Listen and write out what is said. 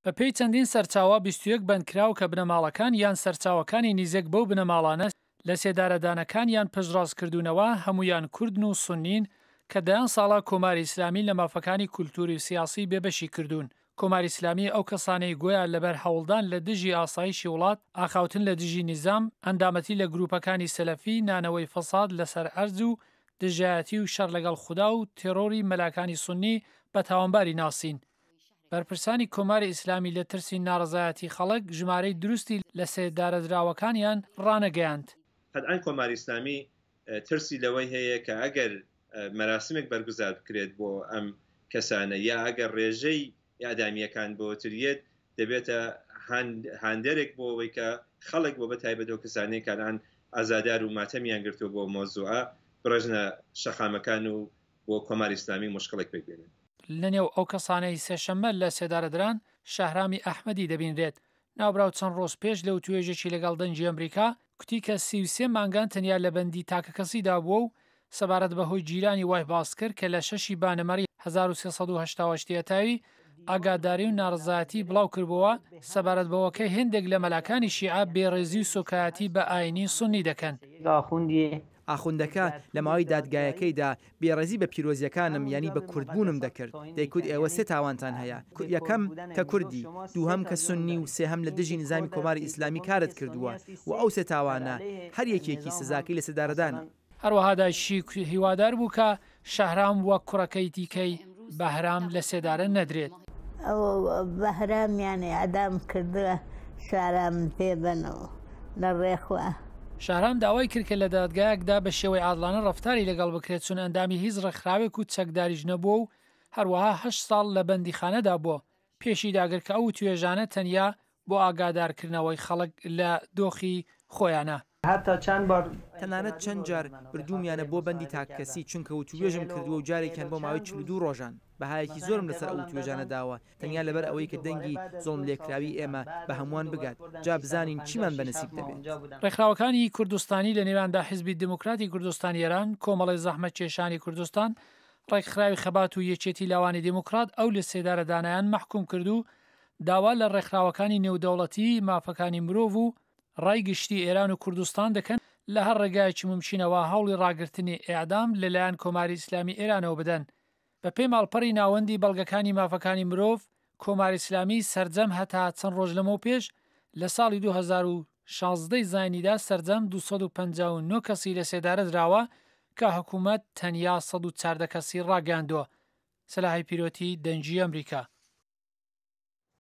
بەپێی چەندین سەرچاوە 21 بەندکراو کە بنەماڵەکان یان سەرچاوەکانی نزیک بەو بنەماڵانە لە سێدارەدانەکانیان پشتڕاستکردوونەوە هەمویان کوردن و سونین کە دەیان ساڵا کۆماری ئیسلامی لە مافەکانی کولتوری و سیاسی بێبەشی کردوون. کۆماری ئیسلامی ئەو کەسانەی گویا لەبەر هەوڵدان لە دژی ئاسایشی وڵات ئاخاوتن لە دژی نیزام ئەندامەتی لە گروپەکانی سەلەفی نانەوەی فەساد لەسەر ئەرز و دژایەتی و شەڕ لەگەڵ خودا و تێرۆری مەلاکانی سونی بە تاوانباری ناسین. بەرپرسانی کۆماری ئیسلامی لە ترسی ناڕزایەتی خەڵک ژمارەی دروستی لە سێدارەدراوەکانیان ڕانەگەیاند. قەتعاً کۆماری ئیسلامی ترسی لەوەی هەیە کە ئەگەر مەراسمێک بەرگوزار بکرێت بۆ ئەم کەسانە یا ئەگەر ڕێژەی ئادامیەکان بۆ تریێت دەبێتە هاندێرێک بۆ ئەوەی کە خەڵک بۆ بەتایبەتەوە کەسانەی کاران ئازادار و ماتەمیان گرتووە بۆ مۆزوعە بڕژنە شەخامەکان و بۆ کۆماری ئیسلامی مشکڵێک بگرێن. لەنێو ئەو کەسانەی سێشەممە لە سێدارەدران شەهرامی ئەحمەدی دەبینرێت. ناوبراو چەند ڕۆژ پێش لەو توێژێکی لەگەڵ دەنگی ئەمریکا کوتی کە 33 مانگان تەنیا لە بەندی تاکە کەسیدا بووە و سەبارەت بەهۆی جیرانی وای باس کرد کە لە 6 بانەمەری 1380 تاوی ئاگاداری و ناڕزایەتی بڵاو کردبەوە سەبارەت بەوەکە هێندێک لە مەلاکانی شیعە بێڕێزی و سۆکایەتی بە ئاینی سونی دەکەن. ئاخوندەکە لە ماوەی دادگایەکەیدا بێڕێزی بە پیرۆزیەکانم ینی بە کوردبوونم دەکرد. دەیکوت ئێوە سێ تاوانتان هەیە، یەکەم کە کوردی، دووهەم کە سونی و سێهەم لە دژی نظامی کۆماری ئیسلامی کارت کردووە و ئەو سێ تاوانە هەر یەکێکی سزاکەی لە سێدارەدانە. هەروەها دایشی هیوادار بوو کە شەهرام وەک کوڕەکەی دیکەی بەهرام لە سێدارە نەدرێت. ئەو بەهرامیانی ئەدام کردووە شارام پێبنەوە لە ڕێخوا. شارام داوای کرد کە لە دادگایەکدا بە شێوەی عادڵانە ڕەفتاری لەگەڵ بکرێت چون ئەندامی هیچ ڕێکخراوێک و چەکداریش نەبووە و هەروەها 8 ساڵ لە بەندیخانەدا بووە. پێشی داگر کە ئەو توێژانە تەنیا بۆ ئاگادارکردنەوەی خەڵک لە دۆخی خۆیانە. هەتا چەند بار تەنانەت چەند جار بردومیانە بۆ بەندی تاکەسی چونکە و توێژم کردووە و جارێکیان بۆ ماوەی 42 ڕۆژان بەهایەکی زۆرم لەسەر ئەو توێژانە داوە تەنیا لەبەر ئەوەی کە دەنگی زۆڵم لێکراوی ئێمە بە هەمووان بگات جا بزانین چیمان بەنسیب دەبێت. ڕێکخراوەکانی کوردستانی لە نێواندا حیزبی دموکراتی کوردستان ئێران کۆمەڵی زەحمەت کێشانی کوردستان ڕێکخراوی خەبات و یەکێتی لاوانی دموکرات ئەو لە سێدارەدانایان مەحکوم کرد و داوا لە ڕێکخراوەکانی نێودەوڵەتی مافەکانی مرۆڤ و ڕای گشتی ئێران و کوردستان دەکەن لە هەر ڕێگایکی ممچینەوە هەوڵی ڕاگررتنی ئێعدام لەلایەن کۆماری ئیسلامی ئێرانەوە بدەن. بە پێی ماڵپەڕی ناوەندی بەڵگەکانی مافەکانی مرۆڤ کۆماری ئیسلامی سەرجەم هەتا چەند ڕۆژ لەمەوە پێش لە ساڵی 2016 زاینیدا سەرجەم 259 کەسی لە سێدارە دراوە کە حکوومەت تەنیا 114 کەسی ڕاگەاندووە. سەلاحی پیرۆتی دەنگی ئەمریکا.